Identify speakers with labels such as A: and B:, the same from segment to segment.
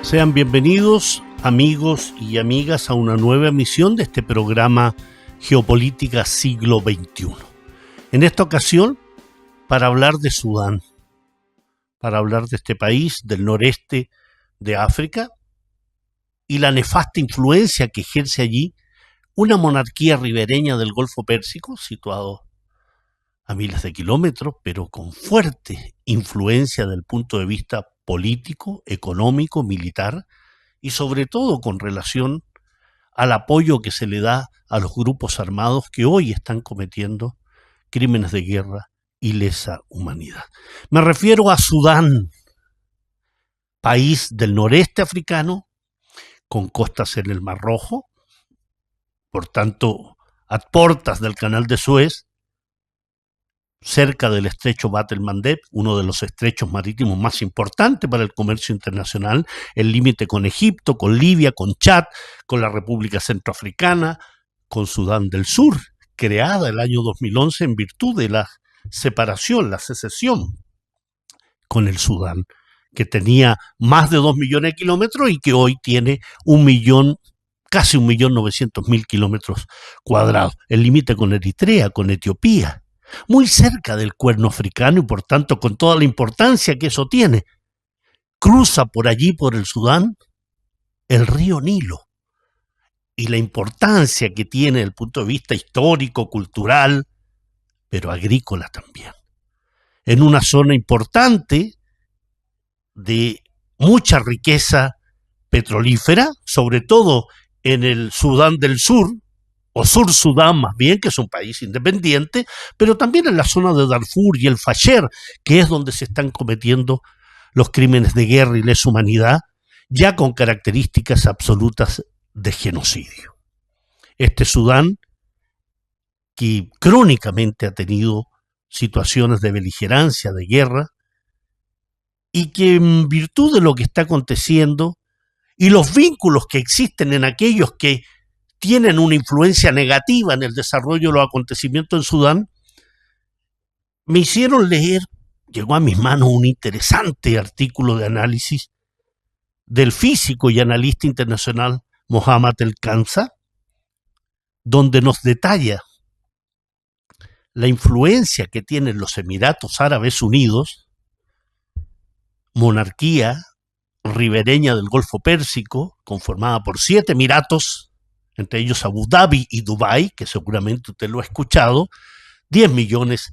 A: Sean bienvenidos, amigos y amigas, a una nueva emisión de este programa Geopolítica Siglo XXI. En esta ocasión, para hablar de Sudán, para hablar de este país del noreste de África y la nefasta influencia que ejerce allí una monarquía ribereña del Golfo Pérsico, situado a miles de kilómetros, pero con fuerte influencia desde el punto de vista político, económico, militar y sobre todo con relación al apoyo que se le da a los grupos armados que hoy están cometiendo crímenes de guerra y lesa humanidad. Me refiero a Sudán, país del noreste africano, con costas en el Mar Rojo, por tanto, a puertas del Canal de Suez, cerca del estrecho Bab el-Mandeb, uno de los estrechos marítimos más importantes para el comercio internacional, el límite con Egipto, con Libia, con Chad, con la República Centroafricana, con Sudán del Sur, creada el año 2011 en virtud de la separación, la secesión con el Sudán, que tenía más de 2 millones de kilómetros y que hoy tiene casi 1.900.000 kilómetros cuadrados. El límite con Eritrea, con Etiopía, muy cerca del Cuerno africano y por tanto con toda la importancia que eso tiene. Cruza por allí, por el Sudán, el río Nilo y la importancia que tiene desde el punto de vista histórico, cultural, pero agrícola también. En una zona importante de mucha riqueza petrolífera, sobre todo en el Sudán del Sur, o Sur Sudán más bien, que es un país independiente, pero también en la zona de Darfur y el Fasher, que es donde se están cometiendo los crímenes de guerra y lesa humanidad, ya con características absolutas de genocidio. Este Sudán, que crónicamente ha tenido situaciones de beligerancia, de guerra, y que en virtud de lo que está aconteciendo y los vínculos que existen en aquellos que tienen una influencia negativa en el desarrollo de los acontecimientos en Sudán, me hicieron leer, llegó a mis manos un interesante artículo de análisis del físico y analista internacional Mohammad El-Kansa, donde nos detalla la influencia que tienen los Emiratos Árabes Unidos, monarquía ribereña del Golfo Pérsico, conformada por 7 emiratos, entre ellos Abu Dhabi y Dubái, que seguramente usted lo ha escuchado, 10 millones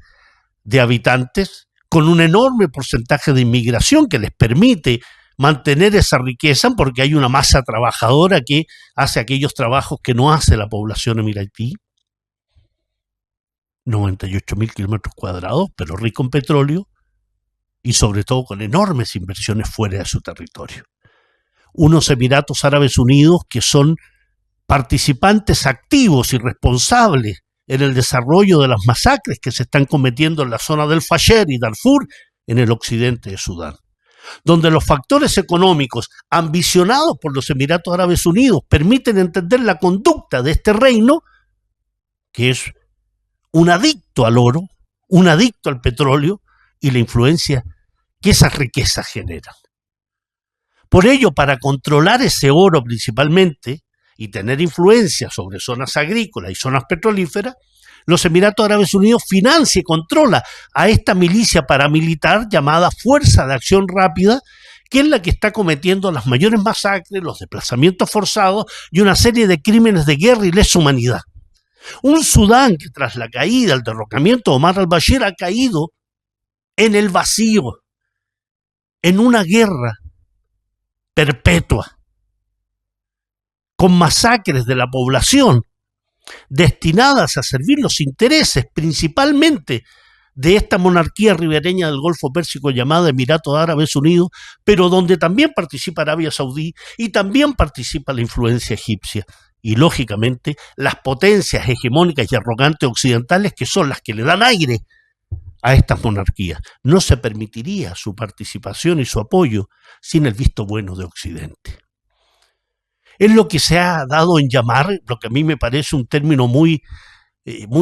A: de habitantes, con un enorme porcentaje de inmigración que les permite mantener esa riqueza porque hay una masa trabajadora que hace aquellos trabajos que no hace la población emiratí. 98.000 kilómetros cuadrados, pero rico en petróleo y sobre todo con enormes inversiones fuera de su territorio. Unos Emiratos Árabes Unidos que son participantes activos y responsables en el desarrollo de las masacres que se están cometiendo en la zona del Fasher y Darfur en el occidente de Sudán, donde los factores económicos ambicionados por los Emiratos Árabes Unidos permiten entender la conducta de este reino, que es un adicto al oro, un adicto al petróleo y la influencia que esas riquezas generan. Por ello, para controlar ese oro principalmente, y tener influencia sobre zonas agrícolas y zonas petrolíferas, los Emiratos Árabes Unidos financia y controla a esta milicia paramilitar llamada Fuerza de Acción Rápida, que es la que está cometiendo las mayores masacres, los desplazamientos forzados y una serie de crímenes de guerra y lesa humanidad. Un Sudán que tras la caída, el derrocamiento de Omar al-Bashir ha caído en el vacío, en una guerra perpetua, con masacres de la población destinadas a servir los intereses principalmente de esta monarquía ribereña del Golfo Pérsico llamada Emiratos Árabes Unidos, pero donde también participa Arabia Saudí y también participa la influencia egipcia y lógicamente las potencias hegemónicas y arrogantes occidentales que son las que le dan aire a estas monarquías. No se permitiría su participación y su apoyo sin el visto bueno de Occidente. Es lo que se ha dado en llamar, lo que a mí me parece un término muy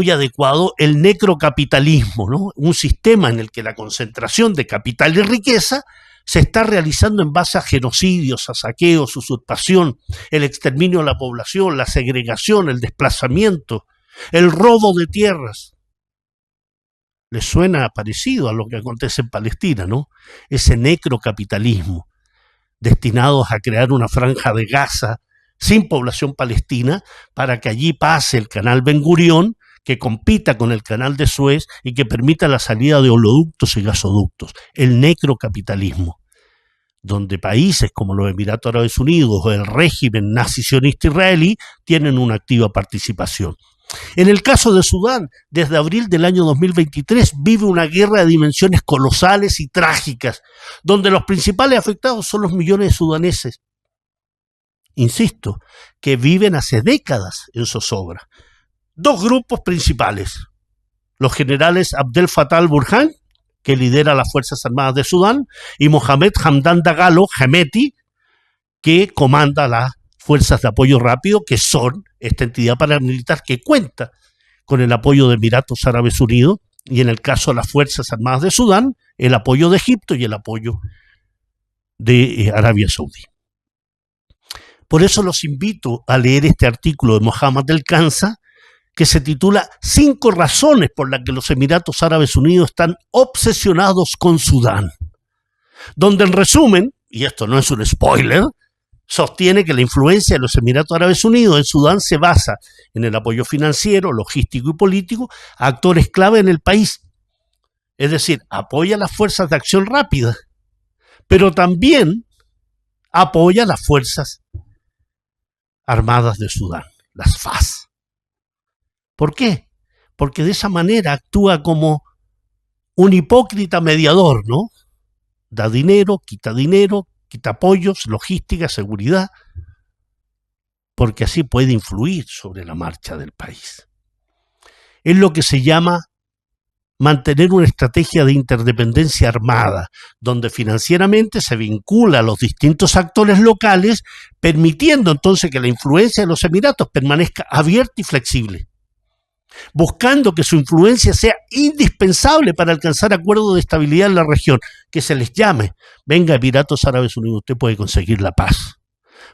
A: adecuado, el necrocapitalismo, ¿no? Un sistema en el que la concentración de capital y riqueza se está realizando en base a genocidios, a saqueos, usurpación, el exterminio de la población, la segregación, el desplazamiento, el robo de tierras. Les suena parecido a lo que acontece en Palestina, ¿no? Ese necrocapitalismo, destinados a crear una franja de Gaza sin población palestina para que allí pase el canal Ben Gurión, que compita con el canal de Suez y que permita la salida de oleoductos y gasoductos. El necrocapitalismo, donde países como los Emiratos Árabes Unidos o el régimen nazi-sionista israelí tienen una activa participación. En el caso de Sudán, desde abril del año 2023 vive una guerra de dimensiones colosales y trágicas, donde los principales afectados son los millones de sudaneses, insisto, que viven hace décadas en zozobra. Dos grupos principales: los generales Abdel Fattah al-Burhan, que lidera las Fuerzas Armadas de Sudán, y Mohamed Hamdan Dagalo, Hemeti, que comanda las Fuerzas de Apoyo Rápido, que son esta entidad paramilitar que cuenta con el apoyo de Emiratos Árabes Unidos, y en el caso de las Fuerzas Armadas de Sudán, el apoyo de Egipto y el apoyo de Arabia Saudí. Por eso los invito a leer este artículo de Mohamed El-Kansa, que se titula 5 razones por las que los Emiratos Árabes Unidos están obsesionados con Sudán, donde en resumen, y esto no es un spoiler, sostiene que la influencia de los Emiratos Árabes Unidos en Sudán se basa en el apoyo financiero, logístico y político a actores clave en el país. Es decir, apoya las fuerzas de acción rápida, pero también apoya las fuerzas armadas de Sudán, las FAS. ¿Por qué? Porque de esa manera actúa como un hipócrita mediador, ¿no? Da dinero, quita apoyos, logística, seguridad, porque así puede influir sobre la marcha del país. Es lo que se llama mantener una estrategia de interdependencia armada, donde financieramente se vincula a los distintos actores locales, permitiendo entonces que la influencia de los Emiratos permanezca abierta y flexible, buscando que su influencia sea indispensable para alcanzar acuerdos de estabilidad en la región, que se les llame: venga, Emiratos Árabes Unidos, usted puede conseguir la paz.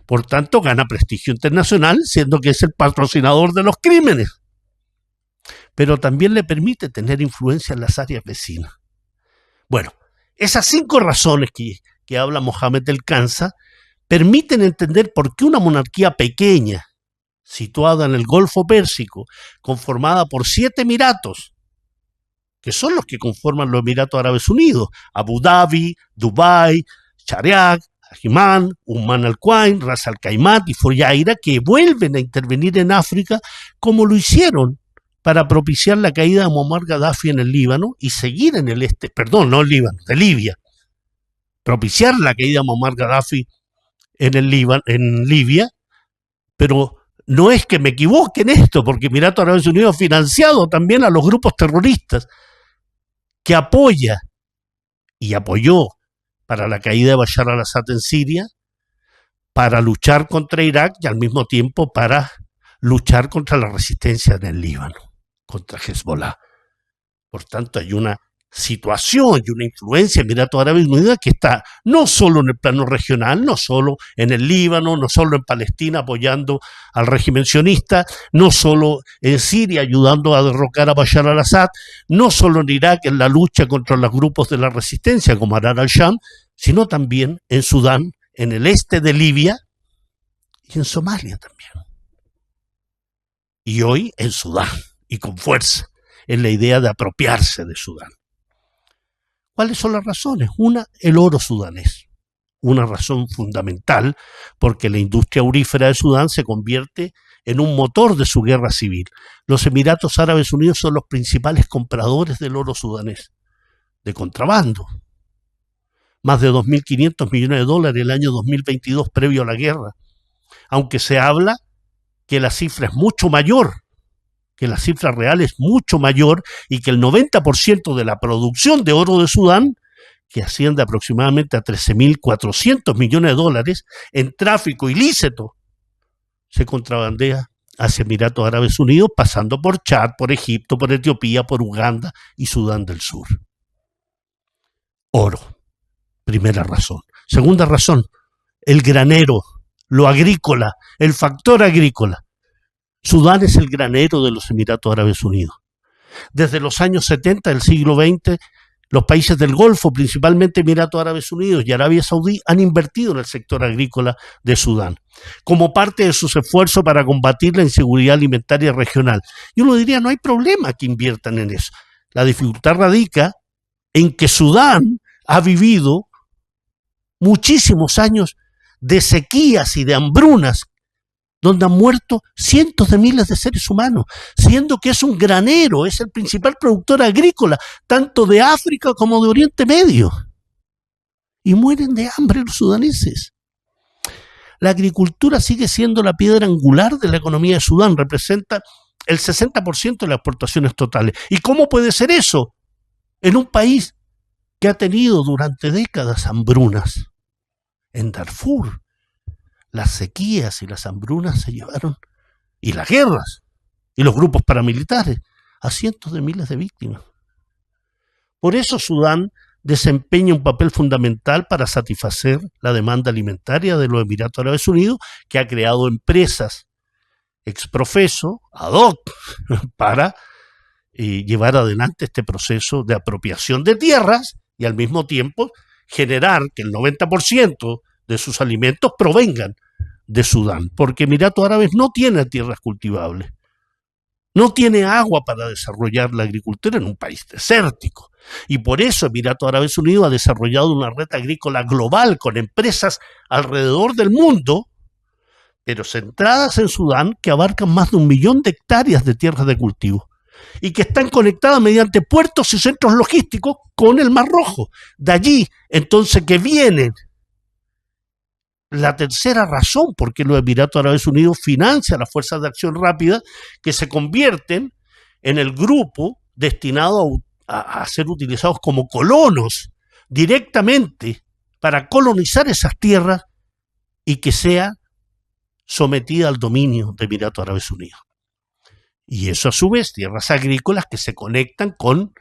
A: Por tanto, gana prestigio internacional, siendo que es el patrocinador de los crímenes. Pero también le permite tener influencia en las áreas vecinas. Bueno, esas 5 razones que habla Mohamed El-Kansa permiten entender por qué una monarquía pequeña, situada en el Golfo Pérsico, conformada por 7 emiratos, que son los que conforman los Emiratos Árabes Unidos: Abu Dhabi, Dubái, Shariak, Ajimán, Al Quwain, Ras Al Kaimat y Fujairah, que vuelven a intervenir en África como lo hicieron para propiciar la caída de Muammar Gaddafi en el Líbano y seguir en el este, perdón, no el Líbano, de Libia, propiciar la caída de Muammar Gaddafi en el Líbano, en Libia, pero no es que me equivoque en esto, porque Emiratos Árabes Unidos ha financiado también a los grupos terroristas que apoya y apoyó para la caída de Bashar al-Assad en Siria, para luchar contra Irak y al mismo tiempo para luchar contra la resistencia en el Líbano, contra Hezbollah. Por tanto, hay una situación y una influencia de Emiratos Árabes Unidos que está no solo en el plano regional, no solo en el Líbano, no solo en Palestina apoyando al régimen sionista, no solo en Siria ayudando a derrocar a Bashar al-Assad, no solo en Irak en la lucha contra los grupos de la resistencia como Ahrar al-Sham, sino también en Sudán, en el este de Libia y en Somalia también. Y hoy en Sudán, y con fuerza, en la idea de apropiarse de Sudán. ¿Cuáles son las razones? Una, el oro sudanés. Una razón fundamental, porque la industria aurífera de Sudán se convierte en un motor de su guerra civil. Los Emiratos Árabes Unidos son los principales compradores del oro sudanés, de contrabando. Más de 2.500 millones de dólares el año 2022 previo a la guerra. Aunque se habla que la cifra es mucho mayor, que la cifra real es mucho mayor y que el 90% de la producción de oro de Sudán, que asciende aproximadamente a 13.400 millones de dólares en tráfico ilícito, se contrabandea hacia Emiratos Árabes Unidos, pasando por Chad, por Egipto, por Etiopía, por Uganda y Sudán del Sur. Oro. Primera razón. Segunda razón, el granero, lo agrícola, el factor agrícola. Sudán es el granero de los Emiratos Árabes Unidos. Desde los años 70 del siglo XX, los países del Golfo, principalmente Emiratos Árabes Unidos y Arabia Saudí, han invertido en el sector agrícola de Sudán, como parte de sus esfuerzos para combatir la inseguridad alimentaria regional. Y uno diría, no hay problema que inviertan en eso. La dificultad radica en que Sudán ha vivido muchísimos años de sequías y de hambrunas, donde han muerto cientos de miles de seres humanos, siendo que es un granero, es el principal productor agrícola, tanto de África como de Oriente Medio. Y mueren de hambre los sudaneses. La agricultura sigue siendo la piedra angular de la economía de Sudán, representa el 60% de las exportaciones totales. ¿Y cómo puede ser eso en un país que ha tenido durante décadas hambrunas? En Darfur, las sequías y las hambrunas se llevaron, y las guerras, y los grupos paramilitares, a cientos de miles de víctimas. Por eso Sudán desempeña un papel fundamental para satisfacer la demanda alimentaria de los Emiratos Árabes Unidos, que ha creado empresas exprofeso, ad hoc, para llevar adelante este proceso de apropiación de tierras y al mismo tiempo generar que el 90% de sus alimentos provengan de Sudán, porque Emiratos Árabes no tiene tierras cultivables, no tiene agua para desarrollar la agricultura en un país desértico. Y por eso Emiratos Árabes Unidos ha desarrollado una red agrícola global con empresas alrededor del mundo, pero centradas en Sudán, que abarcan más de 1 millón de hectáreas de tierras de cultivo y que están conectadas mediante puertos y centros logísticos con el Mar Rojo. De allí, entonces, que vienen la tercera razón por qué los Emiratos Árabes Unidos financian las fuerzas de acción rápida, que se convierten en el grupo destinado a ser utilizados como colonos directamente para colonizar esas tierras y que sea sometida al dominio de Emiratos Árabes Unidos. Y eso a su vez, tierras agrícolas que se conectan con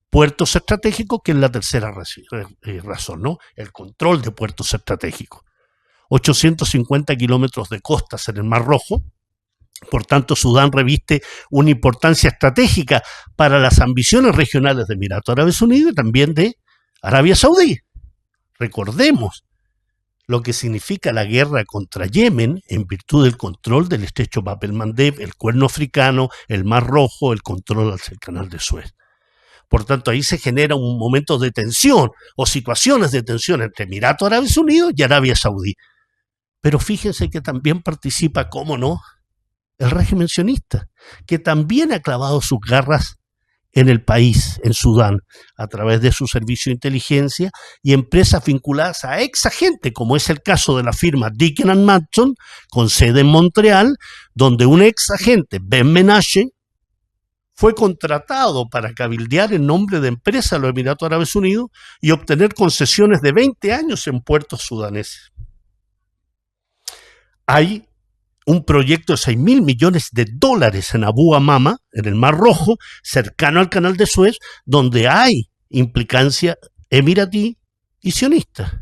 A: puertos estratégicos, que es la tercera razón, ¿no? El control de puertos estratégicos. 850 kilómetros de costas en el Mar Rojo. Por tanto, Sudán reviste una importancia estratégica para las ambiciones regionales de Emiratos Árabes Unidos y también de Arabia Saudí. Recordemos lo que significa la guerra contra Yemen en virtud del control del estrecho Bab el-Mandeb, el Cuerno Africano, el Mar Rojo, el control hacia el Canal de Suez. Por tanto, ahí se genera un momento de tensión o situaciones de tensión entre Emiratos Árabes Unidos y Arabia Saudí. Pero fíjense que también participa, cómo no, el régimen sionista, que también ha clavado sus garras en el país, en Sudán, a través de su servicio de inteligencia y empresas vinculadas a ex agentes, como es el caso de la firma Dicken & Madson, con sede en Montreal, donde un ex agente, Ben Menashe, fue contratado para cabildear en nombre de empresas de los Emiratos Árabes Unidos y obtener concesiones de 20 años en puertos sudaneses. Hay un proyecto de $6.000 millones en Abu Amama, en el Mar Rojo, cercano al Canal de Suez, donde hay implicancia emiratí y sionista,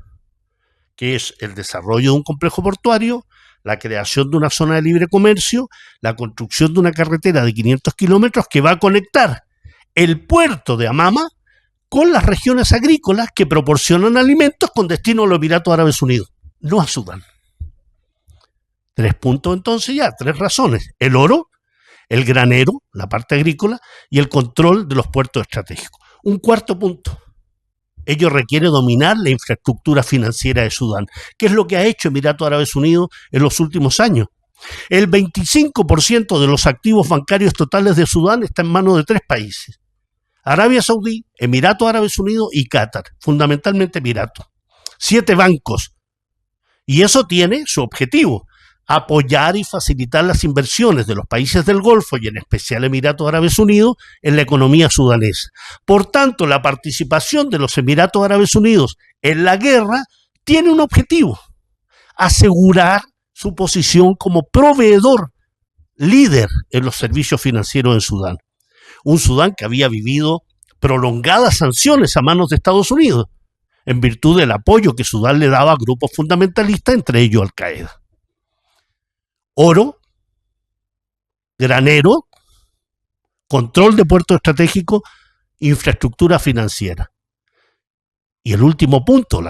A: que es el desarrollo de un complejo portuario, la creación de una zona de libre comercio, la construcción de una carretera de 500 kilómetros que va a conectar el puerto de Amama con las regiones agrícolas que proporcionan alimentos con destino a los Emiratos Árabes Unidos, no a Sudán. 3 puntos entonces ya, 3 razones. El oro, el granero, la parte agrícola y el control de los puertos estratégicos. Un cuarto punto. Ello requiere dominar la infraestructura financiera de Sudán, que es lo que ha hecho Emiratos Árabes Unidos en los últimos años. El 25% de los activos bancarios totales de Sudán está en manos de 3 países. Arabia Saudí, Emiratos Árabes Unidos y Qatar, fundamentalmente Emiratos. 7 bancos. Y eso tiene su objetivo: apoyar y facilitar las inversiones de los países del Golfo y en especial Emiratos Árabes Unidos en la economía sudanesa. Por tanto, la participación de los Emiratos Árabes Unidos en la guerra tiene un objetivo: asegurar su posición como proveedor líder en los servicios financieros en Sudán. Un Sudán que había vivido prolongadas sanciones a manos de Estados Unidos, en virtud del apoyo que Sudán le daba a grupos fundamentalistas, entre ellos Al-Qaeda. Oro, granero, control de puertos estratégicos, infraestructura financiera. Y el último punto,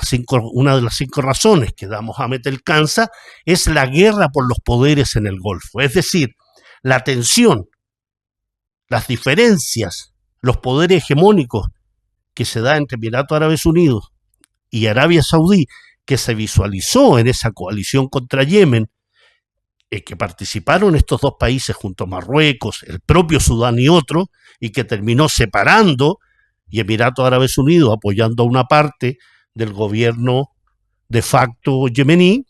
A: una de las 5 razones que damos a Ahmed El-Kansa, es la guerra por los poderes en el Golfo. Es decir, la tensión, las diferencias, los poderes hegemónicos que se da entre Emiratos Árabes Unidos y Arabia Saudí, que se visualizó en esa coalición contra Yemen, que participaron estos 2 países junto a Marruecos, el propio Sudán y otros, y que terminó separando, y Emiratos Árabes Unidos apoyando a una parte del gobierno de facto yemení,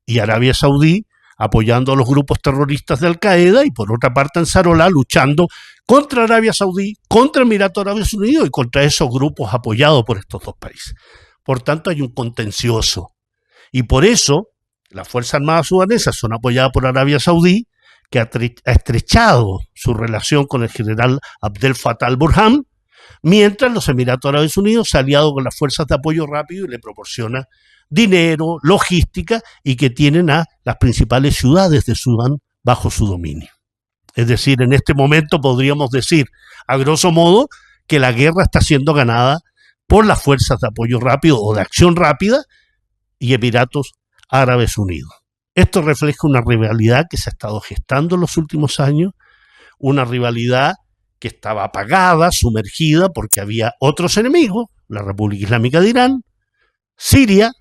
A: y Arabia Saudí apoyando a los grupos terroristas de Al-Qaeda, y por otra parte Ansarollah luchando contra Arabia Saudí, contra Emiratos Árabes Unidos y contra esos grupos apoyados por estos 2 países. Por tanto, hay un contencioso. Y por eso las Fuerzas Armadas sudanesas son apoyadas por Arabia Saudí, que ha estrechado su relación con el general Abdel Fattah al-Burhan, mientras los Emiratos Árabes Unidos se ha aliado con las fuerzas de apoyo rápido y le proporciona dinero, logística, y que tienen a las principales ciudades de Sudán bajo su dominio. Es decir, en este momento podríamos decir, a grosso modo, que la guerra está siendo ganada por las fuerzas de apoyo rápido o de acción rápida y Emiratos Árabes Unidos. Esto refleja una rivalidad que se ha estado gestando en los últimos años, una rivalidad que estaba apagada, sumergida, porque había otros enemigos, la República Islámica de Irán, Siria,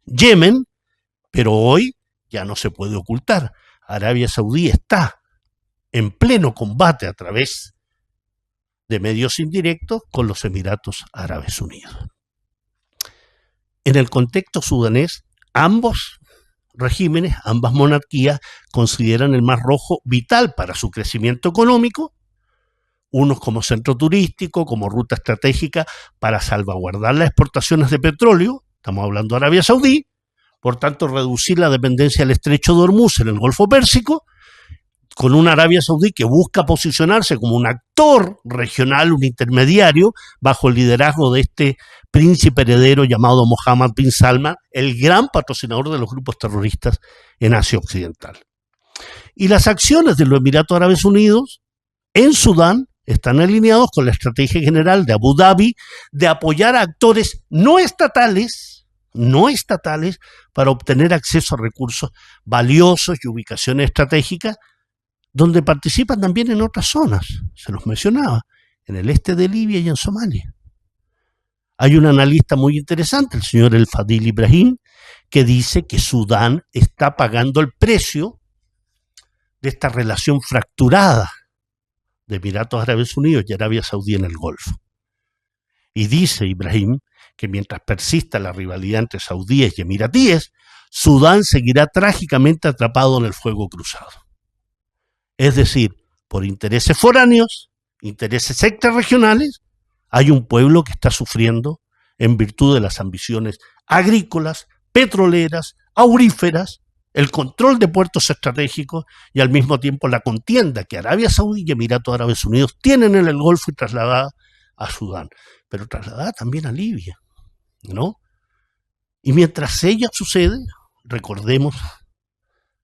A: Yemen, pero hoy ya no se puede ocultar. Arabia Saudí está en pleno combate a través de medios indirectos con los Emiratos Árabes Unidos. En el contexto sudanés, ambos regímenes, ambas monarquías, consideran el Mar Rojo vital para su crecimiento económico, unos como centro turístico, como ruta estratégica para salvaguardar las exportaciones de petróleo, estamos hablando de Arabia Saudí, por tanto reducir la dependencia del estrecho de Hormuz en el Golfo Pérsico, con una Arabia Saudí que busca posicionarse como un actor regional, un intermediario, bajo el liderazgo de este príncipe heredero llamado Mohammed bin Salman, el gran patrocinador de los grupos terroristas en Asia Occidental. Y las acciones de los Emiratos Árabes Unidos en Sudán están alineados con la estrategia general de Abu Dhabi de apoyar a actores no estatales para obtener acceso a recursos valiosos y ubicaciones estratégicas, donde participan también en otras zonas, se los mencionaba, en el este de Libia y en Somalia. Hay un analista muy interesante, el señor El Fadil Ibrahim, que dice que Sudán está pagando el precio de esta relación fracturada de Emiratos Árabes Unidos y Arabia Saudí en el Golfo. Y dice Ibrahim que mientras persista la rivalidad entre saudíes y emiratíes, Sudán seguirá trágicamente atrapado en el fuego cruzado. Es decir, por intereses foráneos, intereses extrarregionales, hay un pueblo que está sufriendo en virtud de las ambiciones agrícolas, petroleras, auríferas, el control de puertos estratégicos y al mismo tiempo la contienda que Arabia Saudí y Emiratos Árabes Unidos tienen en el Golfo y trasladada a Sudán, pero trasladada también a Libia, ¿no? Y mientras ello sucede, recordemos,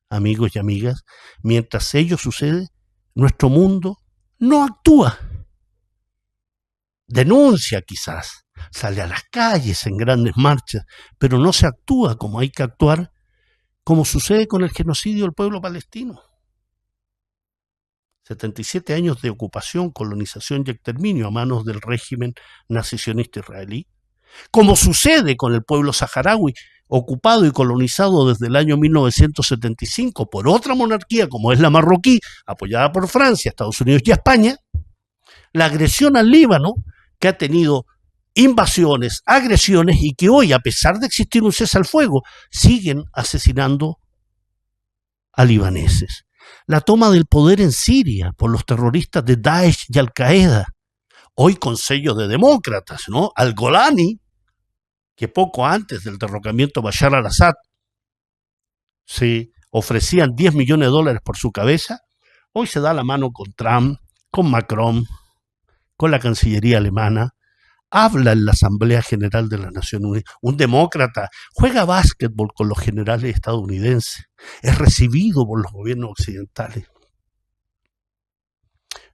A: amigos y amigas, mientras ello sucede, nuestro mundo no actúa. Denuncia quizás, sale a las calles en grandes marchas, pero no se actúa como hay que actuar, como sucede con el genocidio del pueblo palestino. 77 años de ocupación, colonización y exterminio a manos del régimen nazi-sionista israelí. Como sucede con el pueblo saharaui, ocupado y colonizado desde el año 1975 por otra monarquía como es la marroquí, apoyada por Francia, Estados Unidos y España. La agresión al Líbano, que ha tenido invasiones, agresiones y que hoy, a pesar de existir un cese al fuego, siguen asesinando a libaneses. La toma del poder en Siria por los terroristas de Daesh y Al-Qaeda, hoy con sellos de demócratas, ¿no? Al-Golani, que poco antes del derrocamiento de Bashar al-Assad se ofrecían $10 millones por su cabeza, hoy se da la mano con Trump, con Macron, con la Cancillería alemana, habla en la Asamblea General de las Naciones Unidas. Un demócrata juega básquetbol con los generales estadounidenses. Es recibido por los gobiernos occidentales.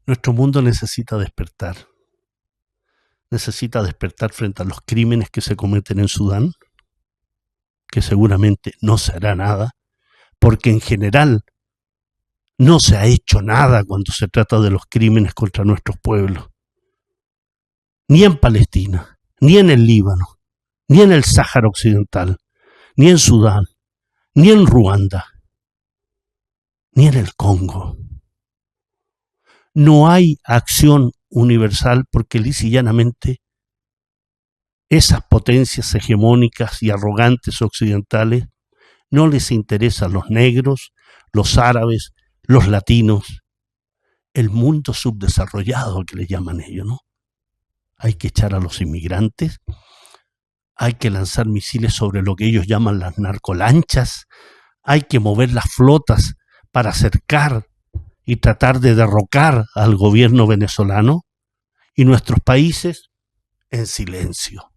A: Nuestro mundo necesita despertar. Necesita despertar frente a los crímenes que se cometen en Sudán, que seguramente no se hará nada, porque en general no se ha hecho nada cuando se trata de los crímenes contra nuestros pueblos. Ni en Palestina, ni en el Líbano, ni en el Sáhara Occidental, ni en Sudán, ni en Ruanda, ni en el Congo. No hay acción universal porque lisa y llanamente esas potencias hegemónicas y arrogantes occidentales no les interesan los negros, los árabes, los latinos, el mundo subdesarrollado que le llaman ellos, ¿no? Hay que echar a los inmigrantes, hay que lanzar misiles sobre lo que ellos llaman las narcolanchas, hay que mover las flotas para acercar y tratar de derrocar al gobierno venezolano, y nuestros países en silencio.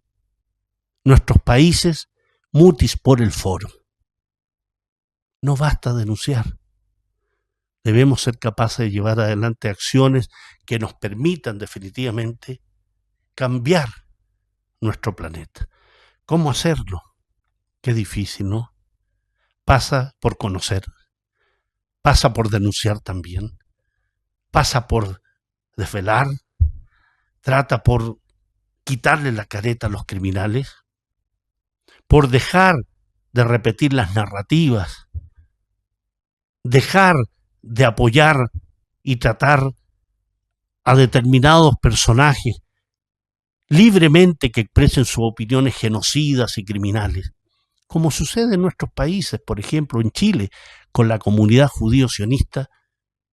A: Nuestros países mutis por el foro. No basta denunciar. Debemos ser capaces de llevar adelante acciones que nos permitan definitivamente cambiar nuestro planeta. ¿Cómo hacerlo? Qué difícil, ¿no? Pasa por conocer, pasa por denunciar también, pasa por desvelar, trata por quitarle la careta a los criminales, por dejar de repetir las narrativas, dejar de apoyar y tratar a determinados personajes libremente que expresen sus opiniones genocidas y criminales, como sucede en nuestros países, por ejemplo en Chile, con la comunidad judío-sionista,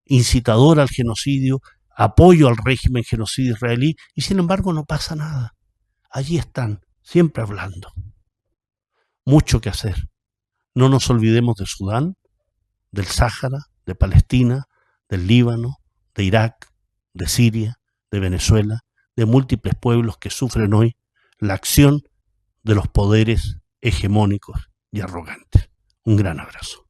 A: incitadora al genocidio, apoyo al régimen genocida israelí, y sin embargo no pasa nada. Allí están, siempre hablando. Mucho que hacer. No nos olvidemos de Sudán, del Sáhara, de Palestina, del Líbano, de Irak, de Siria, de Venezuela, de múltiples pueblos que sufren hoy la acción de los poderes hegemónicos y arrogantes. Un gran abrazo.